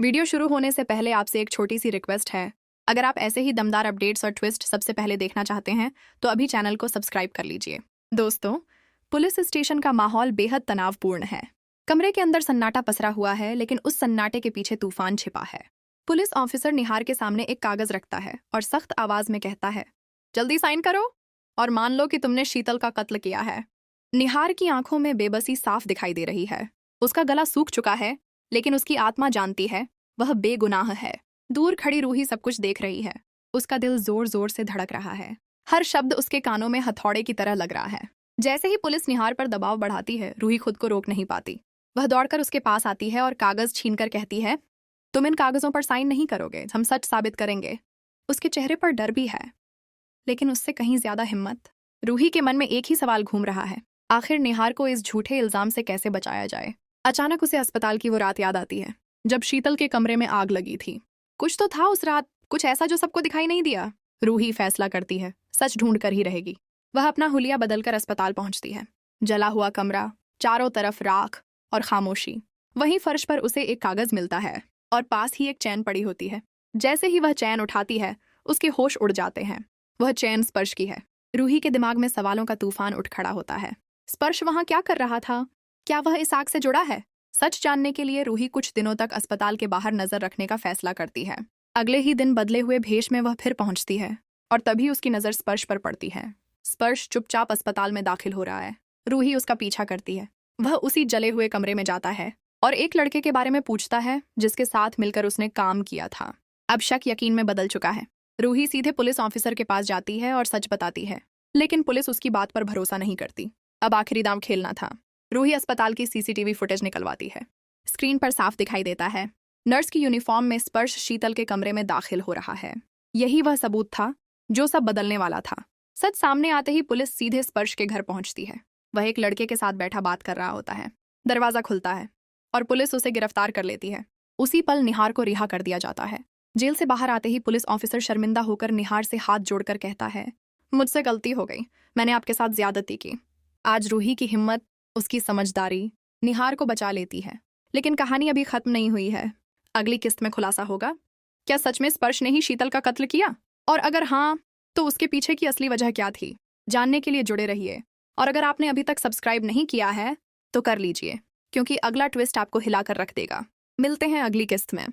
Video शुरू होने से पहले आपसे एक छोटी सी रिक्वेस्ट है। अगर आप ऐसे ही दमदार अपडेट्स और ट्विस्ट सबसे पहले देखना चाहते हैं तो अभी चैनल को सब्सक्राइब कर लीजिए। दोस्तों, पुलिस स्टेशन का माहौल बेहद तनावपूर्ण है। कमरे के अंदर सन्नाटा पसरा हुआ है, लेकिन उस सन्नाटे के पीछे तूफान छिपा है। पुलिस ऑफिसर निहार के सामने एक कागज रखता है और सख्त आवाज में कहता है, जल्दी साइन करो और मान लो कि तुमने शीतल का कत्ल किया है। निहार की आंखों में बेबसी साफ दिखाई दे रही है। उसका गला सूख चुका है, लेकिन उसकी आत्मा जानती है वह बेगुनाह है। दूर खड़ी रूही सब कुछ देख रही है। उसका दिल जोर जोर से धड़क रहा है। हर शब्द उसके कानों में हथौड़े की तरह लग रहा है। जैसे ही पुलिस निहार पर दबाव बढ़ाती है, रूही खुद को रोक नहीं पाती। वह दौड़कर उसके पास आती है और कागज छीनकर कहती है, तुम इन कागजों पर साइन नहीं करोगे, हम सच साबित करेंगे। उसके चेहरे पर डर भी है, लेकिन उससे कहीं ज्यादा हिम्मत। रूही के मन में एक ही सवाल घूम रहा है, आखिर निहार को इस झूठे इल्जाम से कैसे बचाया जाए। अचानक उसे अस्पताल की वो रात याद आती है जब शीतल के कमरे में आग लगी थी। कुछ तो था उस रात, कुछ ऐसा जो सबको दिखाई नहीं दिया। रूही फैसला करती है, सच ढूंढ कर ही रहेगी। वह अपना हुलिया बदलकर अस्पताल पहुंचती है। जला हुआ कमरा, चारों तरफ राख और खामोशी। वहीं फर्श पर उसे एक कागज मिलता है और पास ही एक चैन पड़ी होती है। जैसे ही वह चैन उठाती है, उसके होश उड़ जाते हैं। वह चैन स्पर्श की है। रूही के दिमाग में सवालों का तूफान उठ खड़ा होता है। स्पर्श वहां क्या कर रहा था? क्या वह इस आग से जुड़ा है? सच जानने के लिए रूही कुछ दिनों तक अस्पताल के बाहर नजर रखने का फैसला करती है। अगले ही दिन बदले हुए भेष में वह फिर पहुंचती है और तभी उसकी नजर स्पर्श पर पड़ती है। स्पर्श चुपचाप अस्पताल में दाखिल हो रहा है। रूही उसका पीछा करती है। वह उसी जले हुए कमरे में जाता है और एक लड़के के बारे में पूछता है जिसके साथ मिलकर उसने काम किया था। अब शक यकीन में बदल चुका है। रूही सीधे पुलिस ऑफिसर के पास जाती है और सच बताती है, लेकिन पुलिस उसकी बात पर भरोसा नहीं करती। अब आखिरी दांव खेलना था। रूही अस्पताल की सीसीटीवी फुटेज निकलवाती है। स्क्रीन पर साफ दिखाई देता है, नर्स की यूनिफॉर्म में स्पर्श शीतल के कमरे में दाखिल हो रहा है। यही वह सबूत था जो सब बदलने वाला था। सच सामने आते ही पुलिस सीधे स्पर्श के घर पहुंचती है। वह एक लड़के के साथ बैठा बात कर रहा होता है। दरवाजा खुलता है और पुलिस उसे गिरफ्तार कर लेती है। उसी पल निहार को रिहा कर दिया जाता है। जेल से बाहर आते ही पुलिस ऑफिसर शर्मिंदा होकर निहार से हाथ जोड़कर कहता है, मुझसे गलती हो गई, मैंने आपके साथ ज्यादती की। आज रूही की हिम्मत, उसकी समझदारी निहार को बचा लेती है। लेकिन कहानी अभी खत्म नहीं हुई है। अगली किस्त में खुलासा होगा, क्या सच में स्पर्श ने ही शीतल का कत्ल किया? और अगर हाँ, तो उसके पीछे की असली वजह क्या थी? जानने के लिए जुड़े रहिए। और अगर आपने अभी तक सब्सक्राइब नहीं किया है तो कर लीजिए, क्योंकि अगला ट्विस्ट आपको हिलाकर रख देगा। मिलते हैं अगली किस्त में।